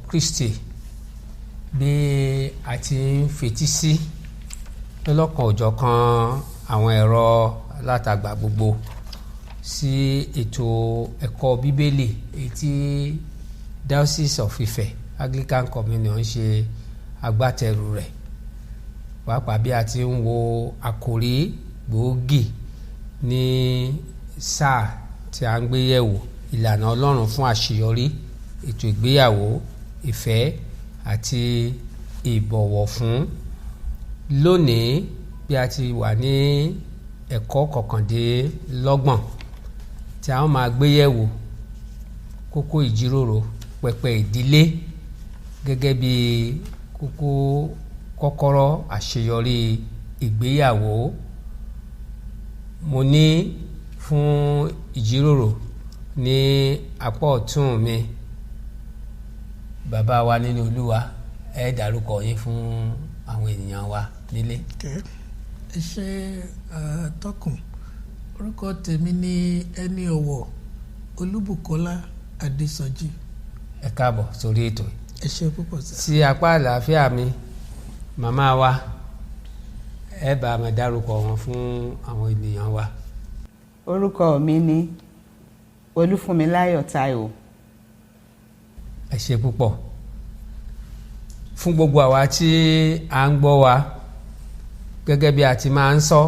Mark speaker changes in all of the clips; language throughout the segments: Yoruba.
Speaker 1: Kristi bí a ti ń fetí sí lọ́lọ́kan òjọ̀kan àwọn ẹ̀rọ alátagbà gbogbo sí ètò ẹ̀kọ́ bíbélì èyí tí Diocese of Ife Anglican Communion ṣe agbátẹrù rẹ̀, pàápàá bí a ti ń wo àkòrí gbòógì ní sáà tí a ń gbé yẹ̀wò ìlànà Ọlọ́run fún àṣeyọrí ètò ìgbéyàwó, ìfẹ́ àti ìbọ̀wọ̀ fún. Lónìí bí a ti wà ní ẹ̀kọ́ kọkàndínlọ́gbọ̀n tí a máa gbé yẹ̀wò kókó ìjíròrò pẹpẹ ìdílé gẹ́gẹ́ bí kókó kọ́kọ́rọ́ àṣeyọrí ìgbéyàwó. Mo ní fún ìjíròrò ní apá ọ̀tún mi bàbá wa nínú Olúwa, ẹ dárúkọ yín fún àwọn ènìyàn wa nílé.
Speaker 2: Ẹ ṣé atọ́kùn, orúkọ tèmi ní ẹni ọ̀wọ̀ Olúbùkọ́lá Adésọjí.
Speaker 1: Ẹ káàbọ̀ sórí ètò.
Speaker 2: Ẹ ṣé púpọ̀ sà.
Speaker 1: Sí apá àlàáfíà mi màmá wa, ẹ bá mi dárúkọ wọn fún àwọn ènìyàn wa.
Speaker 3: Orúkọ mi ni Olúfúnmiláyọ̀ Táíwò.
Speaker 1: Ẹ ṣé púpọ̀. Fún gbogbo àwa tí a ń gbọ́ wa, gẹ́gẹ́ bí a ti máa ń sọ,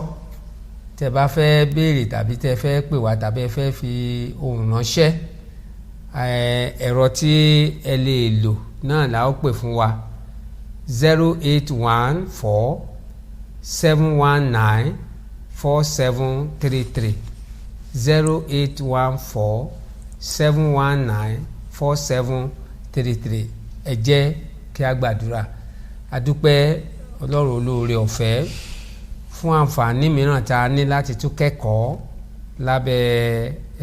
Speaker 1: tẹ́ bá fẹ́ béèrè tàbí tẹ́ fẹ́ pè wá tàbí ẹ fẹ́ fi ohùn ránṣẹ́, ẹ̀rọ tí ẹ lè lò náà la ó pè fún wa 08147194733 08147194733. ẹ jẹ́ kí a gbàdúrà. A dúpẹ́ Ọlọ́run olóore ọ̀fẹ́ fún àǹfààní mìíràn tá a ní láti tún kẹ́kọ̀ọ́ lábẹ́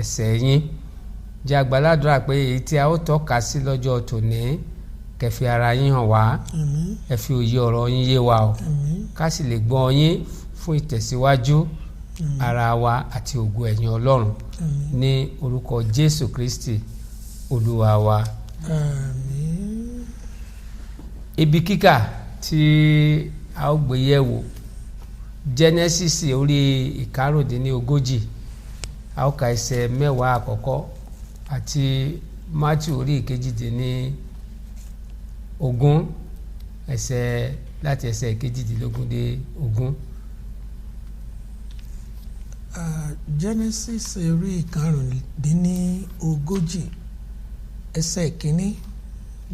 Speaker 1: ẹsẹ̀ yín. Jẹ́ a gbàládùra pé èyí tí a ó tọ́ka sí lọ́jọ́ tòní kẹ́ fi ara yín hàn wá, ẹ fi òye ọ̀rọ̀ yín yé wa o, ká sì lè gbọ́ yín fún ìtẹ̀síwájú ara wa àti ògo ẹ̀yìn Ọlọ́run ní orúkọ Jésù Kristi Olúwa wa.
Speaker 2: Àmín.
Speaker 1: Ibi kíkà tí a ó gbé yẹ̀wò Genesisi orí ìkarùndínlógójì, a ó ka ẹsẹ̀ 10 àkọ́kọ́ àti Matthew orí ìkejìdínlógún láti ẹsẹ̀ ìkejìdínlógún dé 20.
Speaker 2: Genesis orí ìkarùndínlógójì ẹsẹ̀ ìkíní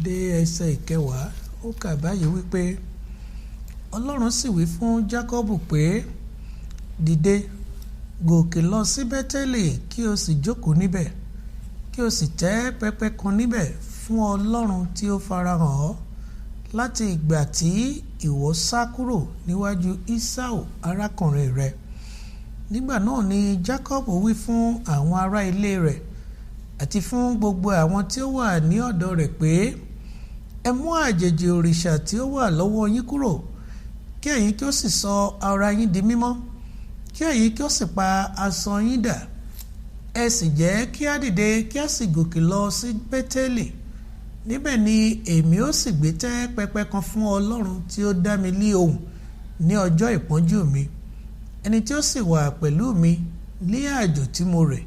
Speaker 2: dé ẹsẹ̀ ìkẹwàá, ó kà báyìí wípé Ọlọ́run sì wí fún Jákọ́bù pé dìde, gòkè lọ sí Bẹ́télì kí o sì jókòó níbẹ̀, kí o sì tẹ́ pẹpẹ kan níbẹ̀ fún Ọlọ́run tí ó farahàn ọ́ láti ìgbà tí ìwọ sá kúrò níwájú Ísáù arákùnrin rẹ. Nígbà náà ni Jákọ́bù wí fún àwọn ará ilé rẹ̀ àti fún gbogbo àwọn tí ó wà ní ọ̀dọ̀ rẹ̀ pé ẹ mú àjèjì òrìṣà tí ó wà lọ́wọ́ yín kúrò, kí ẹ̀yin kí ó sì sọ ara yín di mímọ́, kí ẹ̀yin kí ó sì pa aṣọ yín dà. Ẹ sì jẹ́ kí á dìde kí á sì gòkè lọ sí Bẹ́télì. Níbẹ̀ ni èmi ó sì gbé tẹ́ pẹpẹ kan fún Ọlọ́run tí ó dá mi lí ohùn ní ọjọ́ ìpọ́njú mi, ẹni tí ó sì wà pẹ̀lú mi ní àjò tí mo rẹ̀.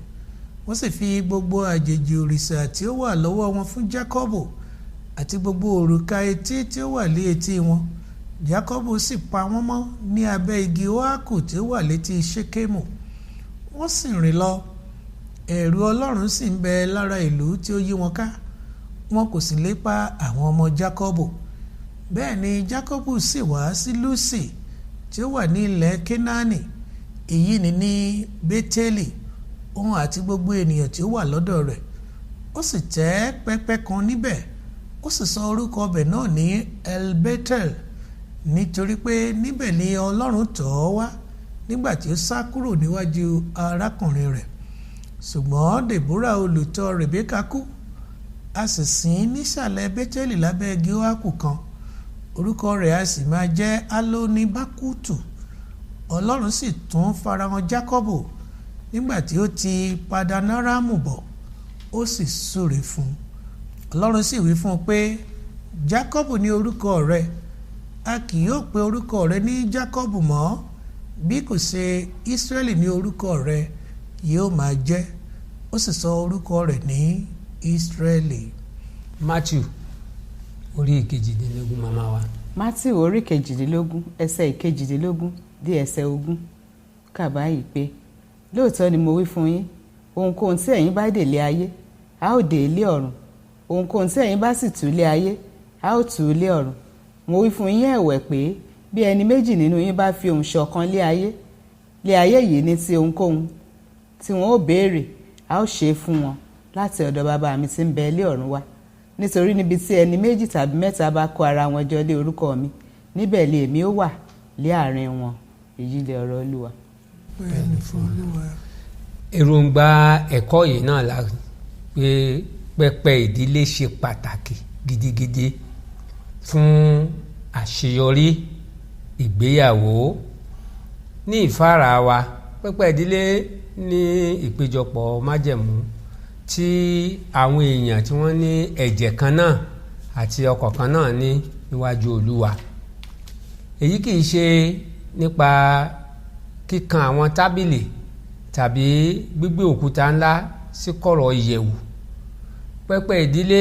Speaker 2: Wọ́n sì fi gbogbo àjèjì òrìṣà tí ó wà lọ́wọ́ wọn fún Jákọ́bù àti gbogbo òrùka etí tí ó wà lé etí wọn. Jákọ́bù sì pa wọ́n mọ́ ní abẹ́ igi oákù tí ó wà létí Ṣékémù. Wọ́n sì rìn lọ, ẹ̀rù Ọlọ́run sì ń bẹ lára ìlú tí ó yí wọn ká, wọn kò sì lépa àwọn ọmọ Jákọ́bù. Bẹ́ẹ̀ ni Jákọ́bù sì wá sí Lúsì tí ó wà ní ilẹ̀ Kénáánì, èyí ni ní Bẹ́télì, òun àti gbogbo ènìyàn tí ó wà lọ́dọ̀ rẹ̀. Ó sì tẹ́ pẹpẹ kan níbẹ̀, ó sì sọ orúkọ ọbẹ̀ náà ní El-Betel, nítorí pé níbẹ̀ ni Ọlọ́run tọ̀ ọ́ wá nígbà tí ó sá kúrò níwájú arákùnrin rẹ̀. Ṣùgbọ́n Dèbórà olùtọ̀ Rèbékà kú, a sì sìn nísàlẹ̀ Bẹ́télì lábẹ́ igi oákù kan, orúkọ rẹ̀ a sì máa jẹ́ Alóníbákútù. Ọlọ́run sì tún farahàn Jákọ́bù nígbà tí ó ti Padanaramu bọ̀, ó sì súre fún un. Ọlọ́run sì wí fún un pé Jákọ́bù ní orúkọ rẹ, a kì yóò pe orúkọ rẹ ní Jákọ́bù mọ́, bí kò ṣe Ísírẹ́lì ní orúkọ rẹ yóò máa jẹ́. Ó sì sọ orúkọ rẹ̀ ní Ísírẹ́lì.
Speaker 1: Matthew orí ìkejìdínlógún màmá wa.
Speaker 3: Matthew orí kejìdínlógún ẹsẹ̀ ìkejìdínlógún dé ẹsẹ̀ ogún kà báyìí pé lóòótọ́ ni mo wí fún yín, ohunkóhun tí ẹ̀yin bá dè lé ayé a ó dè lé ọ̀run, ohunkóhun tí ẹ̀yin bá sì tú lé ayé a ó tú lé ọ̀run. Mo wí fún yín ẹ̀wẹ̀ pé bí ẹni méjì nínú yín bá fi ohùn ṣọ̀kan lé ayé yìí ní ti ohunkóhun tí wọn ó béèrè a ó ṣe é fún wọn láti ọ̀dọ̀ bàbá mi tí ń bẹ lé ọ̀run wá. Nítorí níbi tí ẹni méjì tàbí mẹ́ta bá kó ara wọn jọ lé orúkọ mi, níbẹ̀ lé èmi ó wà lé àárín wọn. Èyí lé ọ̀rọ̀ Olúwa.
Speaker 2: Bẹ́ẹ̀ni fún Olúwa.
Speaker 1: Èròǹgbà ẹ̀kọ́ yìí náà la pé pẹpẹ ìdílé ṣe pàtàkì gidigidi fún àṣeyọrí ìgbéyàwó. Ní ìfáàrà wa, pẹpẹ ìdílé ní ìpéjọpọ̀ májẹ̀mú tí àwọn èèyàn tí wọ́n ní ẹ̀jẹ̀ kan náà àti ọkàn kan náà ní níwájú Olúwa. Èyí kìí ṣe nípa kíkan àwọn tábìlì tàbí gbígbé òkúta ńlá sí kọ̀rọ̀ ìyẹ̀wù. Pẹpẹ ìdílé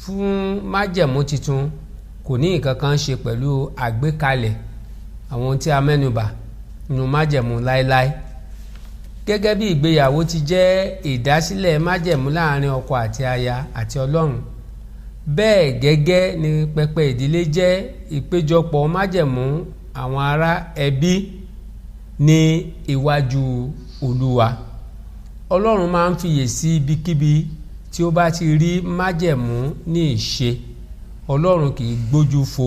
Speaker 1: fún Májẹ̀mú Titun kò ní nǹkan kan ṣe pẹ̀lú àgbékalẹ̀ àwọn tí a mẹ́nubà nínú Májẹ̀mú Laelae. Gẹ́gẹ́ bí ìgbéyàwó ti jẹ́ ìdásílẹ̀ májẹ̀mú láàrin ọkọ àti aya àti Ọlọ́run, bẹ́ẹ̀ gẹ́gẹ́ ni pẹpẹ ìdílé jẹ́ ìpéjọpọ̀ májẹ̀mú àwọn ará ẹbí ní iwájú Olúwa. Ọlọ́run máa ń fiyè sí ibikíbi tí ó bá ti rí májẹ̀mú ní ìṣe. Ọlọ́run kì í gbójú fo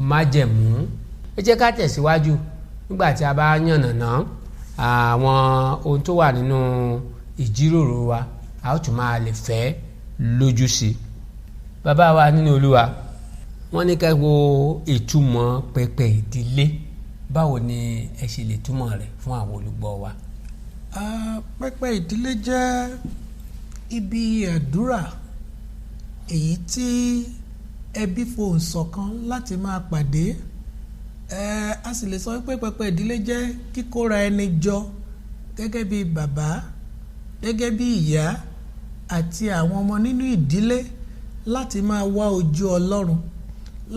Speaker 1: májẹ̀mú. Ẹ jẹ́ ká tẹ̀síwájú nígbà tí a bá yànnàná àwọn ohun tó wà nínú ìjíròrò wa, a ó tún máa lè fẹ́ lójú sí i. Bàbá wa nínú Olúwa, wọ́n ní ká wo ìtumọ̀ pẹpẹ ìdílé. Báwo ni ẹ ṣe lè túmọ̀ rẹ̀ fún àwọn olùgbọ́ wa?
Speaker 2: Pẹpẹ ìdílé jẹ́ ibi àdúrà èyí tí ẹbí fohùn ṣọ̀kan láti máa pàdé. A sì lè sọ pé pẹpẹ ìdílé jẹ́ kíkóra ẹni jọ gẹ́gẹ́ bí bàbá, gẹ́gẹ́ bí ìyá àti àwọn ọmọ nínú ìdílé láti máa wá ojú Ọlọ́run,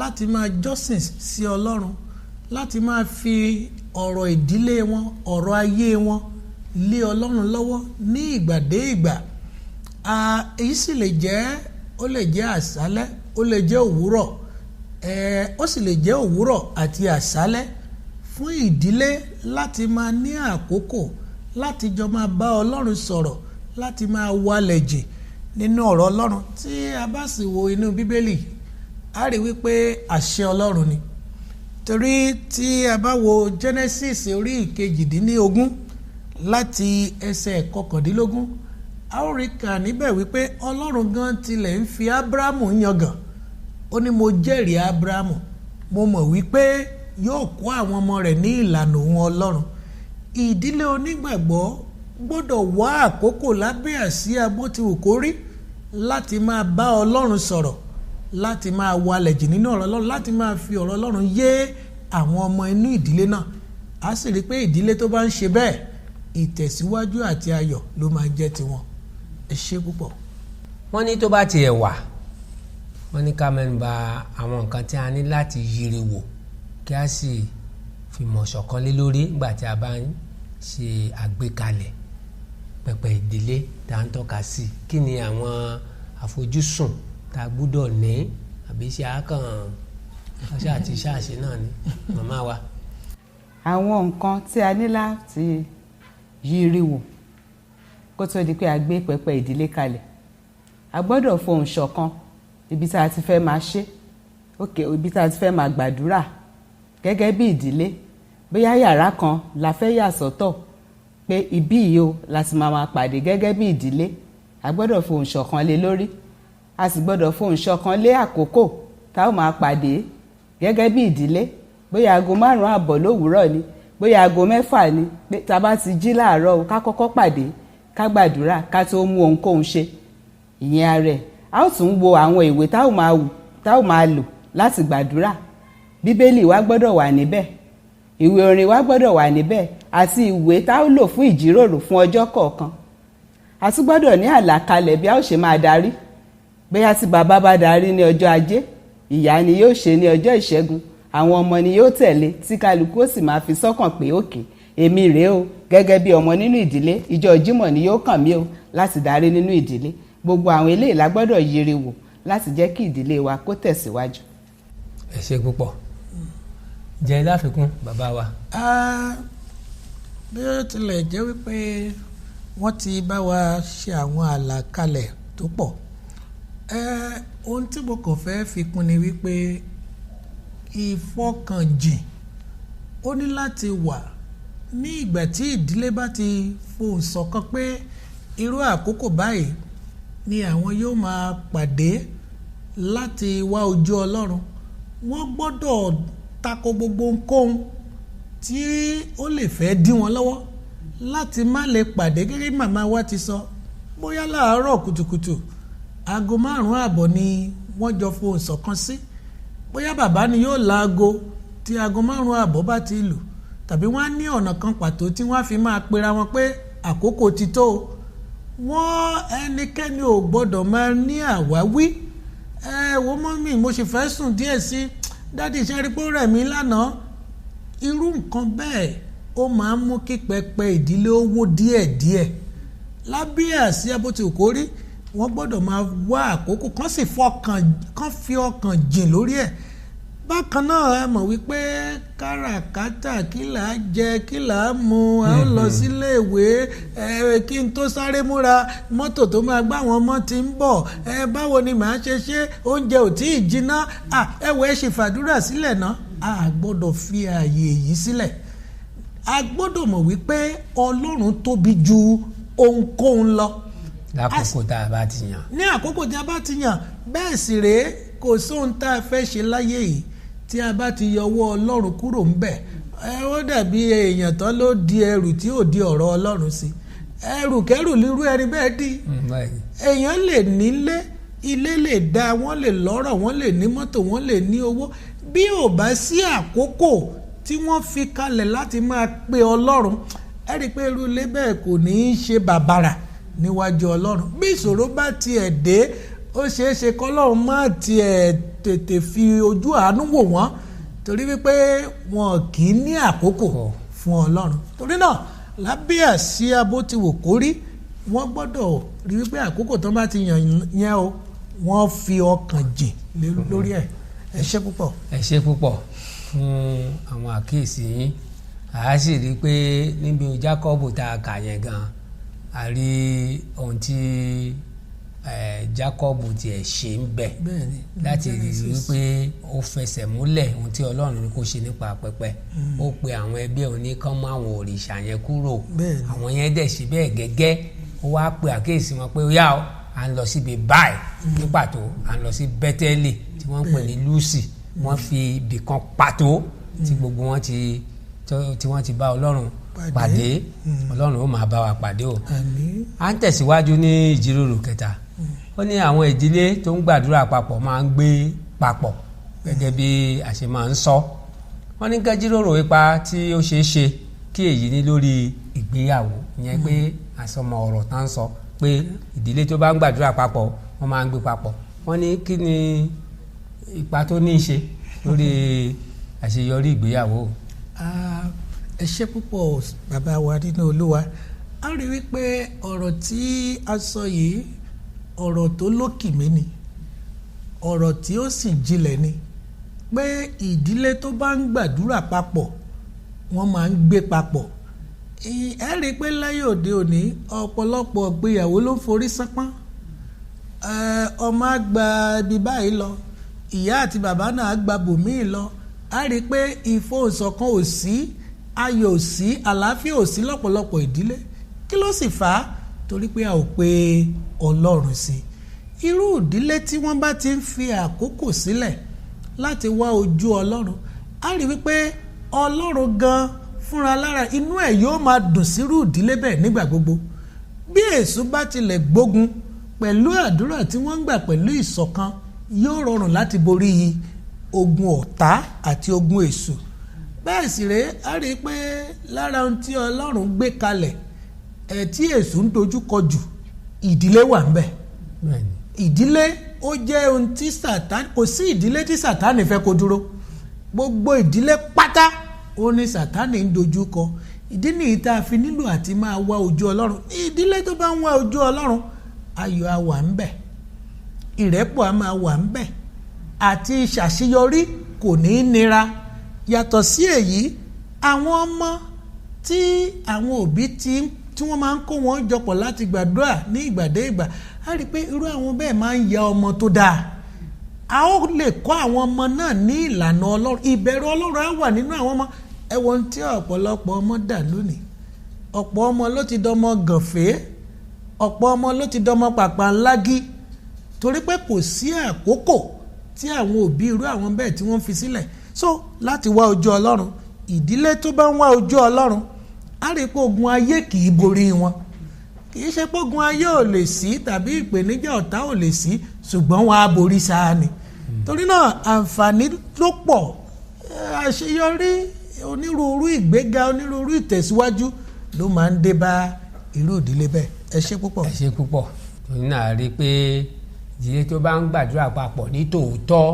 Speaker 2: láti máa jọ́sìn sí Ọlọ́run, láti máa fi ọ̀rọ̀ ìdílé wọn, ọ̀rọ̀ ayé wọn lé Ọlọ́run lọ́wọ́ ní ìgbà dé ìgbà. Èyí sì lè jẹ́, ó lè jẹ́ àṣálẹ́, ó lè jẹ́ òwúrọ̀, ó sì lè jẹ́ òwúrọ̀ àti àṣálẹ́ fún ìdílé láti máa ní àkókò láti jọ máa bá Ọlọ́run sọ̀rọ̀, láti máa wálẹ̀ jìn nínú ọ̀rọ̀ Ọlọ́run. Tí a bá sì wo inú Bíbélì, a rí wípé àṣẹ Ọlọ́run ni. Torí tí a bá wo Genesisi orí ìkejìdínlógún láti ẹsẹ̀ kọkàndínlógún, a ó rí kà níbẹ̀ wípé Ọlọ́run gan tilẹ̀ ń fi Ábúráhámù yangàn. Ó ní mo jẹ́rìí Ábúráhámù, mo mọ̀ wípé yóò kó àwọn ọmọ rẹ̀ ní ìlànà òun Ọlọ́run. Ìdílé onígbàgbọ́ gbọ́dọ̀ wá àkókò lábẹ́ àsíá bó ti wù kó rí láti máa bá Ọlọ́run sọ̀rọ̀, láti máa walẹ̀ jìn nínú ọ̀rọ̀ Ọlọ́run, láti máa fi ọ̀rọ̀ Ọlọ́run yé àwọn ọmọ inú ìdílé náà. A sì rí pé ìdílé tó bá ń ṣe bẹ́ẹ̀, ìtẹ̀síwájú àti ayọ̀ ló máa jẹ́ tiwọn. Ẹ ṣé púpọ̀.
Speaker 1: Wọ́n ní tó bá tiẹ̀ wà, wọ́n ní ká mẹ́nuba àwọn nǹkan tí a ní láti yiri wò kí a sì fìmọ̀ ṣọ̀kan lé lórí nígbà tí a bá ń ṣe àgbékalẹ̀ pẹpẹ ìdílé tá ń tọ́ka sí. Kí ni àwọn àfojúsùn tá a gbúdọ̀ ní, àbí ṣe àkàn ọṣẹ àti ṣáàṣì náà ni màmá wa?
Speaker 3: Àwọn nǹkan tí a ní láti yiri wò kó tó di pé a gbé pẹpẹ ìdílé kalẹ̀. A gbọ́dọ̀ fohùn ṣọ̀kan ibi tá a ti fẹ́ máa ṣe, ibi tá a ti fẹ́ máa gbàdúrà gẹ́gẹ́ bí ìdílé. Bóyá yàrá kan la fẹ́ yà sọ́tọ̀ pé ibí yìí o láti máa pàdé gẹ́gẹ́ bí ìdílé. A gbọ́dọ̀ fohùn ṣọ̀kan lé lórí. A sì gbọ́dọ̀ fohùn ṣọ̀kan lé àkókò tá ó máa pàdé gẹ́gẹ́ bí ìdílé. Bóyá aago 5:30 lówùúrọ̀ ni, bóyá aago 6 ni, pé tá bá ti jí láàárọ̀ ká kọ́kọ́ pàdé, ká gbàdúrà ká tó mú ohunkóhun ṣe. Ìyẹn arẹ. a ó tún wo àwọn ìwé tá ó máa lò láti gbàdúrà. Bíbélì wa gbọ́dọ̀ wà níbẹ̀, ìwé orin wa gbọ́dọ̀ wà níbẹ̀, àti ìwé tá ó lò fún ìjíròrò fún ọjọ́ kọ̀ọ̀kan. A tún gbọ́dọ̀ ní àlàkalẹ̀ bí a ó ṣe máa darí. Bóyá tí bàbá bá darí ní ọjọ́ ajé, ìyá ni yóò ṣe ní ọjọ́ ìṣẹ́gun, àwọn ọmọ ni yóò tẹ̀lé, tí kálukú ó sì máa fi sọ́kàn pé òkè èmi rèé o gẹ́gẹ́ bí ọmọ nínú ìdílé, ìjọ Jímọ̀ ni yóò kàn mí o láti darí nínú ìdílé. Gbogbo àwọn eléyìí la gbọ́dọ̀ yiri wò láti jẹ́ kí ìdílé wa kó tẹ̀síwájú.
Speaker 1: ẹ ṣé púpọ̀. Jẹ́ láfikún bàbá wa.
Speaker 2: Bí ó tilẹ̀ jẹ́ wípé wọ́n ti bá wa ṣe àwọn àlàkalẹ̀ tó pọ̀, ohun tí mo kàn fẹ́ fi kún ni wípé ìfọkànjìn ó ní láti wà ní ìgbà tí ìdílé bá ti fohùn ṣọ̀kan pé irú àkókò báyìí ni àwọn yóò máa pàdé láti wá ojú Ọlọ́run. Wọ́n gbọ́dọ̀ tako gbogbo ohunkóhun tí ó lè fẹ́ dí wọn lọ́wọ́ láti má lè pàdé. Gẹ́gẹ́ bí màmá wa ti sọ, bóyá láàárọ̀ kùtùkùtù aago 5:30 ni wọ́n jọ fohùn ṣọ̀kan sí, bóyá bàbá ni yóò laago tí aago 5:30 bá ti lù, tàbí wọ́n á ní ọ̀nà kan pàtó tí wọ́n á fi máa pera wọn pé àkókò ti tó. Wọ́n ẹnikẹ́ni ò gbọ́dọ̀ máa ní àwáwí. Wo mọ́mì, mo sì fẹ́ sùn díẹ̀ sí, dádì ṣe rí pé ó rẹ̀ mí lánàá. Irú nǹkan bẹ́ẹ̀ ó máa ń mú kí pẹpẹ ìdílé ó wó díẹ̀díẹ̀. Lábẹ́ àsíá bó ti kò rí, wọ́n gbọ́dọ̀ máa wá àkókò kan sì kan fi ọkàn jìn lórí ẹ̀. Bákan náà ẹ mọ̀ wípé káràkátà kí là á jẹ kí là á mu, a ó lọ sílé ìwé, kí n tó sáré múra mọ́tò tó máa gbá àwọn ọmọ tí ń bọ̀, báwo ni màá ṣe oúnjẹ ò tí ì jiná, ẹ ṣe fàdúrà sílẹ̀ náà. A gbọ́dọ̀ fi ààyè yìí sílẹ̀. A gbọ́dọ̀ mọ̀ wípé Ọlọ́run tóbi ju ohunkóhun lọ.
Speaker 1: Lákòókò tá a bá ti yàn. Ní
Speaker 2: àkókò tí a bá ti yàn, bẹ́ẹ̀ sì rèé kò sóhun tá a fẹ́ ṣe láyé yìí tí a bá ti yọwọ́ Ọlọ́run kúrò ńbẹ̀. Ó dàbí èèyàn tán ló di ẹrù tí ò di ọ̀rọ̀ Ọlọ́run sí. Ẹrù kẹrù lírú ẹni bẹ́ẹ̀ dì. Èèyàn lè nílé, ilé lè dá, wọ́n lè lọ́rọ̀, wọ́n lè ní mọ́tò, wọ́n lè ní owó. Bí ò bá sí àkókò tí wọ́n fi kalẹ̀ láti máa pe Ọlọ́run, ẹ rí i pé irú ilé bẹ́ẹ̀ kò ní í ṣe bàbàrà níwájú Ọlọ́run. Bí ìṣòro bá tiẹ̀ dé, ó ṣeé ṣe kọ́lọ́run má tiẹ̀ tètè fi ojú àánú wò wọ́n, torí wípé wọn kì í ní àkókò fún Ọlọ́run. Torí náà lábẹ́ àsíá bó ti wò kó rí, wọ́n gbọ́dọ̀ rí wípé àkókò tó bá ti yàn yẹn o, wọ́n fi ọkàn jìn lórí ẹ̀. Ẹ ṣé púpọ̀.
Speaker 1: Ẹ ṣé púpọ̀ fún àwọn àkíyèsí yín. A sì rí i pé níbi Jákọ́bù tá a kà yẹn gan, a rí ohun tí Jákọ́bù tiẹ̀ ṣe ń bẹ̀ láti rí i wípé ó fẹsẹ̀ múlẹ̀ ohun tí Ọlọ́run ní kó ṣe nípa pẹpẹ. Ó pe àwọn ẹbí òní kán mú àwọn òrìṣà yẹn kúrò. Àwọn yẹn dẹ̀ ṣe bẹ́ẹ̀ gẹ́gẹ́. Ó wá pe àkíyèsí wọn pé ó yá o, à ń lọ síbi báyìí ní pàtó, à ń lọ sí Bẹ́tẹ́lì tí wọ́n ń pè ní Lúsì. Wọ́n fi ibì kan pàtó tí gbogbo wọn tí wọ́n ti bá Ọlọ́run pàdé. Ọlọ́run ó máa bá wa pàdé o. À ń tẹ̀síwájú ní ìjíròrò kẹta. Ó ní àwọn ìdílé tó ń gbàdúrà papọ̀ máa ń gbé papọ̀ gẹ́gẹ́ bí a ṣe máa ń sọ. Wọ́n ní ká jíròrò ipa tí ó ṣeé ṣe kí èyí ní lórí ìgbéyàwó. Ìyẹn pé àsọmọ ọ̀rọ̀ tá ń sọ pé ìdílé tó bá ń gbàdúrà papọ̀ wọ́n máa ń gbé papọ̀. Wọ́n ní kí ni ipa tó ní í ṣe lórí àṣeyọrí ìgbéyàwó.
Speaker 2: Ẹ ṣé púpọ̀ bàbá wa nínú Olúwa. A rí wípé ọ̀rọ̀ tí a sọ yìí ọ̀rọ̀ tó lókìmí ni, ọ̀rọ̀ tí ó sì jinlẹ̀ ni, pé ìdílé tó bá ń gbàdúrà papọ̀ wọ́n máa ń gbé papọ̀. Ẹ rí i pé láyé òde òní ọ̀pọ̀lọpọ̀ ìgbéyàwó ló ń forí sánpọ́n. Ọmọ á gba ibi báyìí lọ, ìyá àti bàbá náà á gba bòmíì lọ. A rí i pé ìfohùnṣọ̀kan ò sí, ayọ̀ ò sí, àlàáfíà ò sí lọ́pọ̀lọpọ̀ ìdílé. Kí ló sì fà á? Torí pé a ò pe Ọlọ́run sí. Irú ìdílé tí wọ́n bá ti ń fi àkókò sílẹ̀ láti wá ojú Ọlọ́run, a rí wípé Ọlọ́run gan fúnra lára inú ẹ̀ yóò máa dùn sírú ìdílé bẹ́ẹ̀ nígbà gbogbo. Bí èṣù bá tilẹ̀ gbógun pé pẹ̀lú àdúrà tí wọ́n ń gbà pẹ̀lú ìṣọ̀kan yóò rọrùn láti borí ogun ọ̀tá àti ogun èṣù. Bẹ́ẹ̀ sì rèé a rí i pé lára ohun tí Ọlọ́run gbé kalẹ̀ tí èṣù ń dojúkọ jù ìdílé wà ń bẹ̀. Ìdílé ó jẹ́ ohun tí Sátánì, kò sí ìdílé tí Sátánì fẹ́ kó dúró. Gbogbo ìdílé pátá ó ní Sátánì ń dojúkọ. Ìdí nìyí tá a fi nílò àti máa wá ojú Ọlọ́run. Ìdílé tó bá ń wá ojú Ọlọ́run ayọ̀ á wà ń bẹ̀, ìrẹ́pọ̀ á máa wà ń bẹ̀, àti ìṣàṣeyọrí kò ní í nira. Yàtọ̀ sí èyí, àwọn ọmọ tí àwọn òbí tí wọ́n máa ń kó wọn jọpọ̀ láti gbàdúrà ní ìgbà dé ìgbà, a rí i pé irú àwọn bẹ́ẹ̀ máa ń ya ọmọ tó dáa. A ó lè kọ́ àwọn ọmọ náà ní ìlànà Ọlọ́run. Ìbẹ̀rù Ọlọ́run á wà nínú àwọn ọmọ. Ẹ wo ohun tí ọ̀pọ̀lọpọ̀ ọmọ dà lónìí. Ọ̀pọ̀ ọmọ ló ti dọmọ gànfẹ́, ọ̀pọ̀ ọmọ ló ti dọmọ pàpàǹlágí torí pé kò sí àkókò tí àwọn òbí irú àwọn bẹ́ẹ̀ tí wọ́n fi sílẹ̀. So láti wá ojú Ọlọ́run, ìdílé tó bá ń wá ojú Ọlọ́run á rí i pé ogun ayé kì í borí wọn. Kì í ṣe pé ogun ayé ò lè sí tàbí ìpèníjà ọ̀tá ò lè sí, ṣùgbọ́n wọn á borí sáà ni. Torí náà àǹfààní ló pọ̀, àṣeyọrí, onírúurú ìgbéga, onírúurú ìtẹ̀síwájú ló máa ń dé bá irú ìdílé bẹ́ẹ̀. Ẹ ṣé púpọ̀.
Speaker 1: Ẹ ṣé púpọ̀. Torí náà rí i pé ìdílé tó bá ń gbàdúrà papọ̀ ní tòótọ́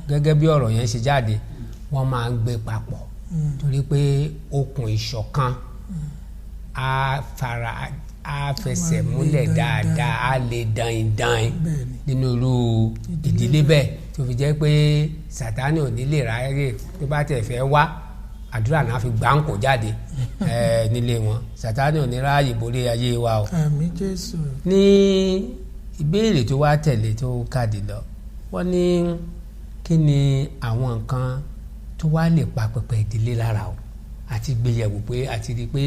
Speaker 1: gẹ́gẹ́ bí ọ̀rọ̀ yẹn ṣe jáde, wọ́n máa ń gbé papọ̀ torí pé okùn ìṣọ̀kan á fẹsẹ̀ múlẹ̀ dáadáa, á lè dáin nínú irú ìdílé bẹ́ẹ̀ tó fi jẹ́ pé Sátánì ò ní lè ráyè tó bá tẹ̀ fẹ́ wá àdúrà náà fi gbáǹkó jáde nílé wọn. Sátánì ò ní ráàyè borí ayé wa o.
Speaker 2: Àmín Jésù.
Speaker 1: Ní ìbéèrè tó wá tẹ̀lé tó kàdé lọ, wọ́n ní kí ni àwọn nǹkan tó wá lè pa pẹpẹ ìdílé lára o, àti gbéyẹ̀wò pé àti rí i pé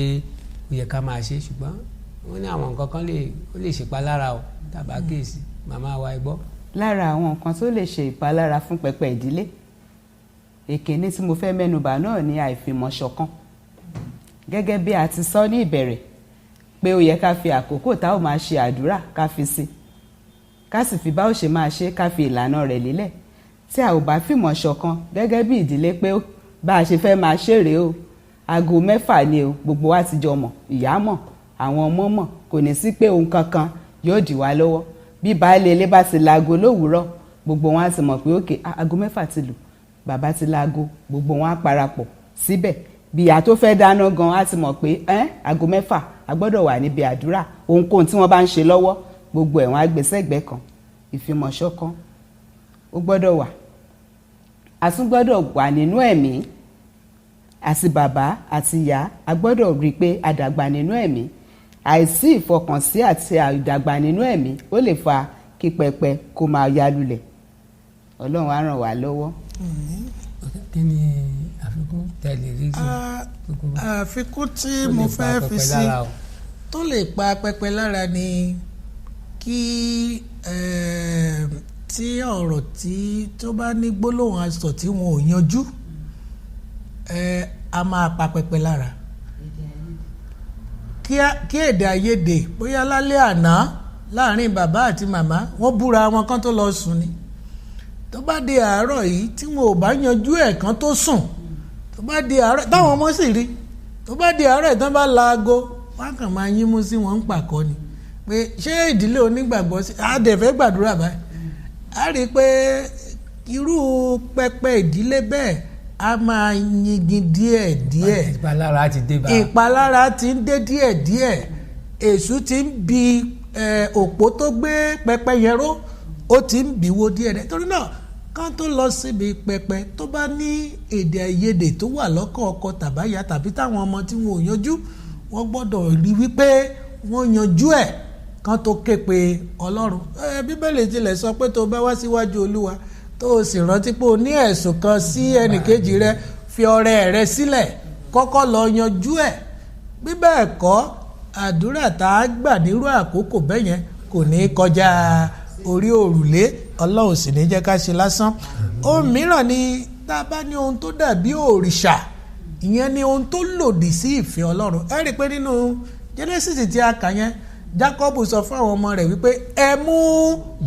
Speaker 1: ó yẹ ká máa ṣe, ṣùgbọ́n wọ́n ní àwọn nǹkan kan ó lè ṣèpalára o tàbá kéèsì. Màmá wa ẹ gbọ́.
Speaker 3: Lára àwọn nǹkan tó lè ṣe ìpalára fún pẹpẹ ìdílé, èkíní tí mo fẹ́ mẹ́nubà náà ni àìfimọ̀-ṣọ̀kan. Gẹ́gẹ́ bí a ti sọ ní ìbẹ̀rẹ̀ pé ó yẹ ká fi àkókò tá ò máa ṣe àdúrà ká fi sí, ká sì fi bá ó ṣe máa ṣe ká fi ìlànà rẹ̀ lélẹ̀. Tí a ò bá fìmọ̀ ṣọ̀kan gẹ́gẹ́ bí ìdílé pé bá a ṣe fẹ́ máa ṣeré o, aago 6 ni o, gbogbo wa ti jọ mọ̀, ìyá mọ̀, àwọn ọmọ mọ̀, kò ní sí pé ohun kankan yóò dì wá lọ́wọ́. Bí baálé ilé bá ti laago lówùúrọ̀, gbogbo wọn á ti mọ̀ pé òkè aago 6 ti lù, bàbá ti laago, gbogbo wọn á parapọ̀ síbẹ̀. Bí ìyá tó fẹ́ dáná gan á ti mọ̀ pé aago 6 a gbọ́dọ̀ wà níbi àdúrà. Ohunkóhun tí wọ́n bá ń ṣe lọ́wọ́, gbogbo ẹ̀ wọ́n á gbé sẹ́gbẹ̀ẹ́ kan. Ìfimọ̀ṣọ̀kan ó gbọ́dọ̀ wà. A tún gbọ́dọ̀ wà nínú ẹ̀mí. Àti bàbá àti ìyá a gbọ́dọ̀ rí i pé a dàgbà nínú ẹ̀mí. Àìsí ìfọkànsí àti àìdàgbà nínú ẹ̀mí ó lè fa kí pẹpẹ kó máa ya lulẹ̀. Ọlọ́run á ràn wá lọ́wọ́.
Speaker 1: Kí ni àfikún tẹ̀lé rí sí?
Speaker 2: Àfikún tí mo fẹ́ fi sí tó lè pa pẹpẹ lára ni kí tí ọ̀rọ̀ tó bá ní gbólóhùn asọ̀ tí wọn ò yanjú a máa pa pẹpẹ lára. Kí èdè àìyedè bóyá lálẹ́ àná láàrin bàbá àti màmá wọ́n búra wọn kán tó lọ sùn ni, tó bá di àárọ̀ yìí tí wọn ò bá yanjú ẹ̀ kán tó sùn, tó bá di àárọ̀ táwọn ọmọ sì rí, tó bá di àárọ̀ ìtàn bá laago wọn kàn máa yín mú sí wọn ń pàkọ́ ni pé ṣé ìdílé onígbàgbọ́ sí àdẹ̀fẹ́ gbàdúrà báyìí. A rí i pé irú pẹpẹ ìdílé bẹ́ẹ̀ a máa yingin díẹ̀díẹ̀.
Speaker 1: Ìpalára ti dé bá.
Speaker 2: Ìpalára ti ń dé díẹ̀díẹ̀. Èṣù ti ń bi òpó tó gbé pẹpẹ yẹn ró, ó ti ń bìwó díẹ̀díẹ̀. Torí náà kán tó lọ síbi pẹpẹ tó bá ní èdè àìyedè tó wà lọ́kàn ọkọ tàbáyà tàbí táwọn ọmọ tí wọn ò yanjú, wọ́n gbọ́dọ̀ rí wípé wọ́n yanjú ẹ̀ kán tó ké pe Ọlọ́run. Bíbélì tilẹ̀ sọ pé tó bá wá síwájú Olúwa tó o sì rántí pé o ní ẹ̀sùn kan sí ẹnìkejì rẹ, fi ọrẹ rẹ sílẹ̀, kọ́kọ́ lọ yanjú ẹ̀. Bí bẹ́ẹ̀ kọ́, àdúrà tá a gbà nírú àkókò bẹ́yẹn kò ní kọjá orí òrùlé, Ọlọ́run sì ní jẹ́ ká ṣe lásán. Ohun mìíràn ni tá a bá ní ohun tó dàbí òrìṣà, ìyẹn ni ohun tó lòdì sí ìfẹ́ Ọlọ́run. Ẹ rí i pé nínú Genesisi tí a kà yẹn Jákọ́bù sọ fún àwọn ọmọ rẹ̀ wípé ẹ mú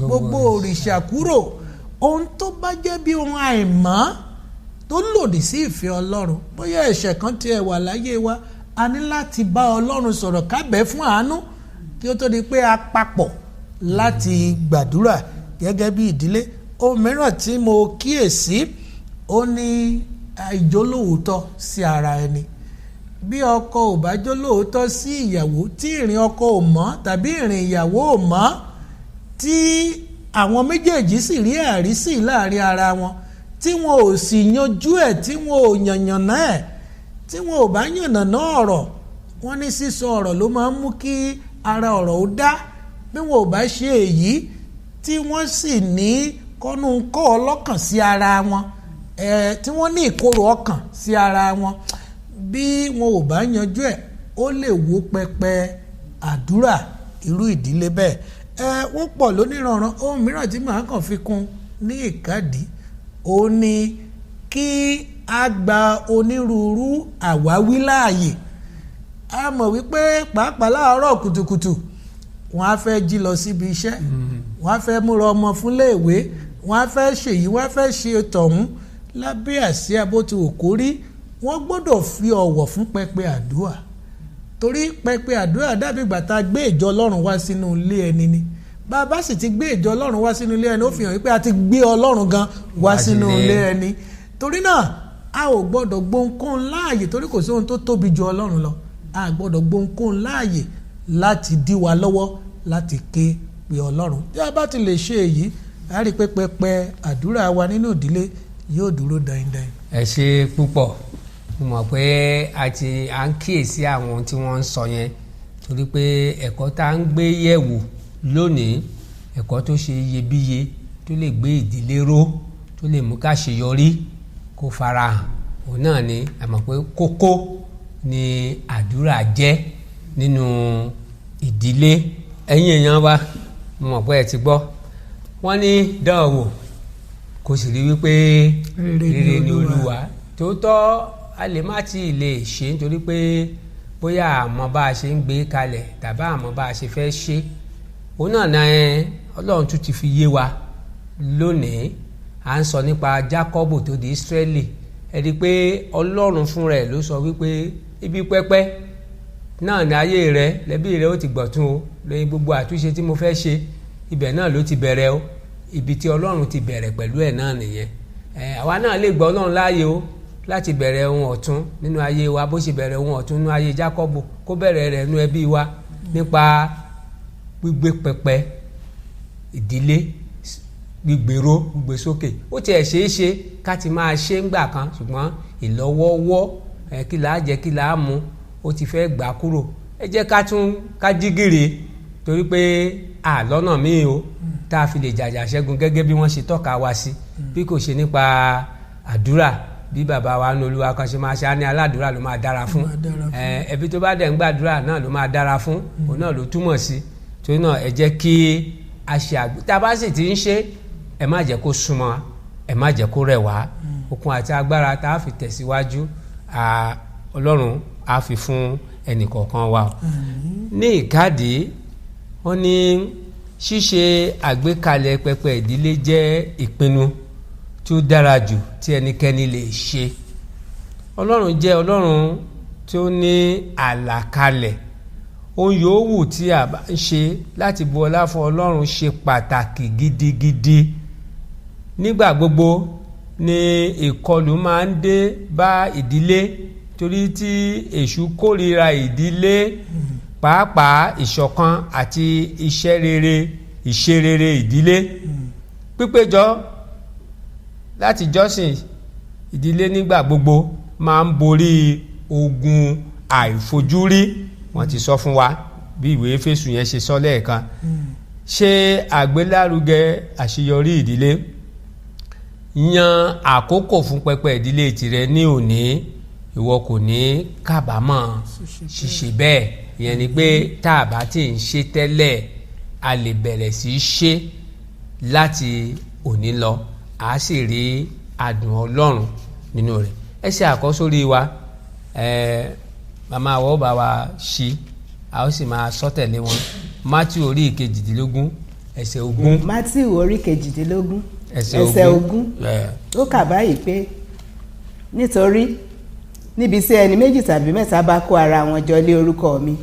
Speaker 2: gbogbo òrìṣà kúrò. Ohun tó bá jẹ́ bí ohun àìmọ́ tó lòdì sí ìfẹ́ Ọlọ́run, bóyá ẹ̀ṣẹ̀ kan tiẹ̀ wà láyé wa, a ní láti bá Ọlọ́run sọ̀rọ̀ ká bẹ̀ fún àánú kí ó tó di pé a papọ̀ láti gbàdúrà gẹ́gẹ́ bí ìdílé. Ohun mìíràn tí mo kíyèsí ó ní ìjólóòótọ́ sí ara ẹni. Bí ọkọ ò bá jólóòótọ́ sí ìyàwó, tí ìrìn ọkọ ò mọ́ tàbí ìrìn ìyàwó ò mọ́, tí àwọn méjèèjì sì rí àrísí láàrin ara wọn, tí wọn ò sì yanjú ẹ̀, tí wọn ò yànnàná ẹ̀, tí wọn ò bá yànnàná ọ̀rọ̀, wọn ní sísọ ọ̀rọ̀ ló máa ń mú kí ara ọ̀rọ̀ ó dá. Bí wọn ò bá ṣe èyí, tí wọ́n sì ní kọ́nú kọ́ ọlọ́kàn sí ara wọn, tí wọ́n ní ìkorò ọkàn sí ara wọn, bí wọn ò bá yanjú ẹ̀, ó lè wó pẹpẹ àdúrà irú ìdílé bẹ́ẹ̀. Wọ́n pọ̀ lóníranran. Ohun mìíràn tí màá kàn fi kún ní ìkádìí ó ní kí a gba onírúurú àwáwí láàyè. A mọ̀ wípé pàápàá láàárọ̀ kùtùkùtù wọ́n á fẹ́ jí lọ síbi iṣẹ́, wọ́n á fẹ́ múra ọmọ fún iléèwé, wọ́n á fẹ́ ṣèyí, wọ́n á fẹ́ ṣe tọ̀hún. Lábẹ́ àsíá bó ti wù kó rí, wọ́n gbọ́dọ̀ fi ọ̀wọ̀ fún pẹpẹ àdúrà, torí pẹpẹ àdúrà dàbí ìgbà tá a gbé ìjọ Ọlọ́run wá sínú ilé ẹni ni. Bá a bá sì ti gbé ìjọ Ọlọ́run wá sínú ilé ẹni, ó fi hàn wípé a ti gbé Ọlọ́run gan wá sínú ilé ẹni. Torí náà a ò gbọ́dọ̀ gbohùnkóhun láàyè, torí kò sí ohun tó tóbi ju Ọlọ́run lọ. A gbọ́dọ̀ gbohùnkóhun láàyè láti dí wa lọ́wọ́ láti ké pe Ọlọ́run. Tí a bá ti lè ṣe èyí, a rí pé pẹpẹ àdúrà wa nínú ìdílé yóò dúró dáindáin.
Speaker 1: Ẹ ṣe púpọ̀. Mo mọ̀ pé à ń kíyèsí àwọn ohun tí wọ́n ń sọ yẹn, torí pé ẹ̀kọ́ tá à ń gbé yẹ̀wò lónìí, ẹ̀kọ́ tó ṣe iyebíye, tó lè gbé ìdílé ró, tó lè mú ká ṣeyọrí kó farahàn. Òun náà ni a mọ̀ pé kókó ni àdúrà jẹ́ nínú ìdílé. Ẹ̀yin èèyàn wa, mo mọ̀ pé ẹ ti gbọ́, wọ́n ní dánwò kò sì rí wípé rere ni Olúwa. Tòótọ́ a lè má ti lè ṣe nítorí pé bóyá àmọ́ bá a ṣe ń gbé kalẹ̀ tàbí àmọ́ bá a ṣe fẹ́ ṣe. Òun náà ni Ọlọ́run tún ti fi yé wa lónìí. À ń sọ nípa Jákọ́bù tó di Ísírẹ́lì. Ẹ rí i pé Ọlọ́run fúnra ẹ̀ ló sọ wípé ibi pẹ́pẹ́ náà ní ayé rẹ lẹ́bí rẹ ó ti gbọ̀tún o, lẹ́yìn gbogbo àtúnṣe tí mo fẹ́ ṣe ibẹ̀ náà ló ti bẹ̀rẹ̀ o. Ibi tí Ọlọ́run ti bẹ̀rẹ̀ pẹ̀lú ẹ̀ náà nìyẹn. Àwa náà lè gbọ́ Ọlọ́run láàyè o láti bẹ̀rẹ̀ ohun ọ̀tun nínú ayé wa, bó ṣe bẹ̀rẹ̀ ohun ọ̀tun nínú ayé Jákọ́bù, kó bẹ̀rẹ̀ rẹ̀ nínú ẹbí wa nípa gbígbé pẹpẹ ìdílé, gbígbèrò, gbígbé sókè. Ó tiẹ̀ ṣeé ṣe ká ti máa ṣe ńgbà kan, ṣùgbọ́n ìlọ́wọ́wọ́ kí là á jẹ kí là á mu ó ti fẹ́ gbà kúrò. Ẹ jẹ́ ká jí gìrì, torí pé àlọ́nà míì o tá a fi lè jàjà ṣẹ́gun gẹ́gẹ́ bí wọ́n ṣe tọ́ka wa sí, bí kò ṣe nípa àdúrà. Bí bàbá wa ní Olúwa kan ṣe máa ṣe á ní aládùúrà ló máa dára fún, ẹbí tó bá dẹ̀ ń gbàdúrà náà ló máa dára fún, òun náà ló túmọ̀ sí. Torí náà ẹ jẹ́ kí a ṣe tá a bá sì ti ń ṣe, ẹ má jẹ́ kó súnmọ́, ẹ má jẹ́ kó rẹ̀ wá. Okun àti agbára tá a fi tẹ̀síwájú, Ọlọ́run á fi fún ẹnìkọ̀ọ̀kan wa. Ní ìkádìí, wọ́n ní ṣíṣe àgbékalẹ̀ pẹpẹ ìdílé jẹ́ ìpinnu tí ó dára jù tí ẹnikẹ́ni lè ṣe. Ọlọ́run jẹ́ Ọlọ́run tí ó ní àlàkalẹ̀. Ohun yòówù tí a bá ń ṣe láti bu ọlá fún Ọlọ́run ṣe pàtàkì gidigidi. Nígbà gbogbo ni ìkọlù máa ń dé bá ìdílé, torí tí èṣù kórìíra ìdílé, pàápàá ìṣọ̀kan àti ìṣe rere ìdílé. Pípéjọ láti jọ́sìn ìdílé nígbà gbogbo máa ń borí ogun àìfojúrí. Wọ́n ti sọ fún wa bí ìwé Éfésù yẹn ṣe sọ lẹ́ẹ̀kan. Ṣe àgbélárugẹ àṣeyọrí ìdílé. Yan àkókò fún pẹpẹ ìdílé tìrẹ ní òní. Ìwọ kò ní kábàámọ̀ ṣíṣe bẹ́ẹ̀. Ìyẹn ni pé tá a bá ti ń ṣe tẹ́lẹ̀, a lè bẹ̀rẹ̀ sí í ṣe láti òní lọ. A sì rí adùn Ọlọ́run nínú rẹ̀. ESE àkọ́sórí wa, màmá wa ó bá wa ṣí, a ó sì máa sọ tẹ̀lé wọn. Mátíù orí kejìdínlógún ẹsẹ̀ ogún.
Speaker 3: Mátíù orí kejìdínlógún ẹsẹ̀ ogún ó kà báyìí pé nítorí níbi tí ẹni méjì tàbí mẹ́ta bá kó ara wọn jọ lé orúkọ mi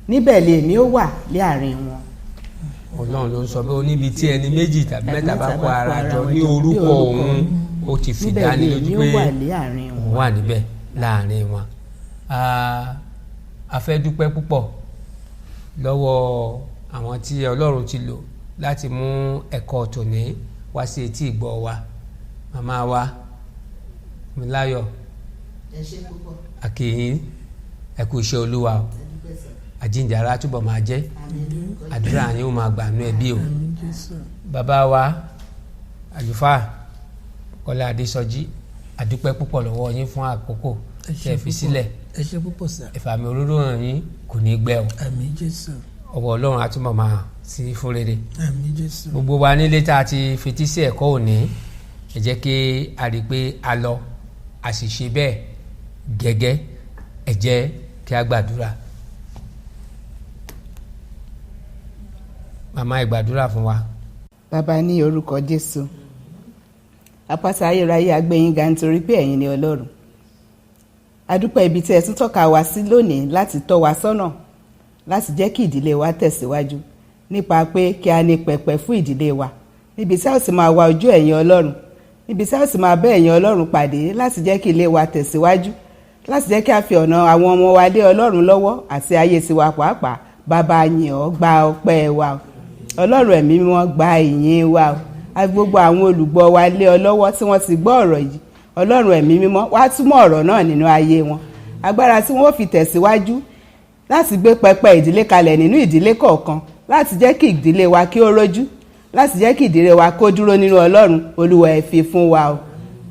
Speaker 3: níbẹ̀ lèmi ó wà láàrin wọn.
Speaker 1: Ọlọ́run ló ń sọ pé ó níbi tí ẹni méjì tàbí mẹ́ta bá kó ara jọ ní orúkọ òun ó ti fi dání lójú pé òun wà níbẹ̀ láàrin wọn. A fẹ́ dúpẹ́ púpọ̀ lọ́wọ́ àwọn tí Ọlọ́run ti lò láti mú ẹ̀kọ́ tòní wá sí etí ìgbọ́ wa. Màmá wa Míláyọ̀ akíyín ẹ kú iṣẹ́ Olúwa o, àjíǹdàrà túbọ̀ máa jẹ́, àdúrà yín ó máa gbà nú ẹbí o. Bàbá wa àlùfáà Kọ́lá Adésọjí, àdúpẹ́ púpọ̀ lọ́wọ́ yín fún àkókò tẹ́ fi sílẹ̀.
Speaker 2: ẹ ṣé púpọ̀ sà.
Speaker 1: ìfàmì òróró hàn yín kò ní gbẹ o.
Speaker 2: àmín Jésù.
Speaker 1: ọwọ́ Ọlọ́run á túbọ̀ máa sí fún rere.
Speaker 2: àmín Jésù.
Speaker 1: gbogbo wa nílé tá a ti fetí sí ẹ̀kọ́ òní, ẹ jẹ́ kí a rí i pé a lọ a sì ṣe bẹ́ẹ̀ gẹ́gẹ́. ẹ jẹ́ kí a gbàdúrà. Màmá ẹ gbàdúrà fún wa.
Speaker 3: Bàbá ní orúkọ Jésù, àpáta ayérayé agbẹ́yìn ga nítorí pé ẹ̀yin ni Ọlọ́run. Adúpẹ́ ibi tí ẹ tún tọ́ka wa sí lónìí láti tọ́ wa sọ́nà, láti jẹ́ kí ìdílé wa tẹ̀síwájú nípa pé kí a ní pẹpẹ fún ìdílé wa, níbi tí a ó sì máa wá ojú ẹ̀yin Ọlọ́run, níbi tí a ó sì máa bẹ́ ẹ̀yin Ọlọ́run pàdé láti jẹ́ kí ilé wa tẹ̀síwájú, láti jẹ́ kí a fi ọ̀nà àwọn ọmọ wa lé Ọlọ́run lọ́wọ́ àti ayé tiwa pàápàá. Bàbá yìn ọ́, gba ọpẹ́ wa, Ọlọ́run ẹ̀mí mímọ́ gba ìyìn wa, a gbogbo àwọn olùgbọ́ wa lé ọ lọ́wọ́ tí wọ́n ti gbọ́ ọ̀rọ̀ yìí. Ọlọ́run ẹ̀mí mímọ́ wá túmọ̀ ọ̀rọ̀ náà nínú ayé wọn, agbára tí wọ́n fi tẹ̀síwájú láti gbé pẹpẹ ìdílé kalẹ̀ nínú ìdílé kọ̀ọ̀kan, láti jẹ́ kí ìdílé wa kí ó rójú, láti jẹ́ kí ìdílé wa kó dúró nínú Ọlọ́run. Olúwa ẹ fi fún wa o,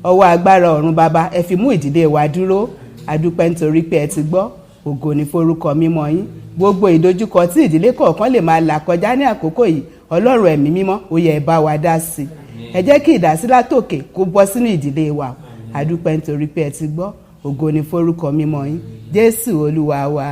Speaker 3: ọwọ́ agbára ọ̀run Bàbá ẹ fi mú ìdílé wa dúró. Adúpẹ́ nítorí pé ẹ ti gbọ́, ògo ni forúkọ mímọ́ yín. Gbogbo ìdojúkọ tí ìdílé kọ̀ọ̀kan lè máa là kọjá ní àkókò yìí, Ọlọ́run ẹ̀mí mímọ́ ó yẹ ẹ bá wa dá sí. Ẹ jẹ́ kí ìdásí látòkè kó bọ́ sínú ìdílé wa. Adúpẹ́ nítorí pé ẹ ti gbọ́, ògo ni forúkọ mímọ́ yín. Jésù Olúwa wa.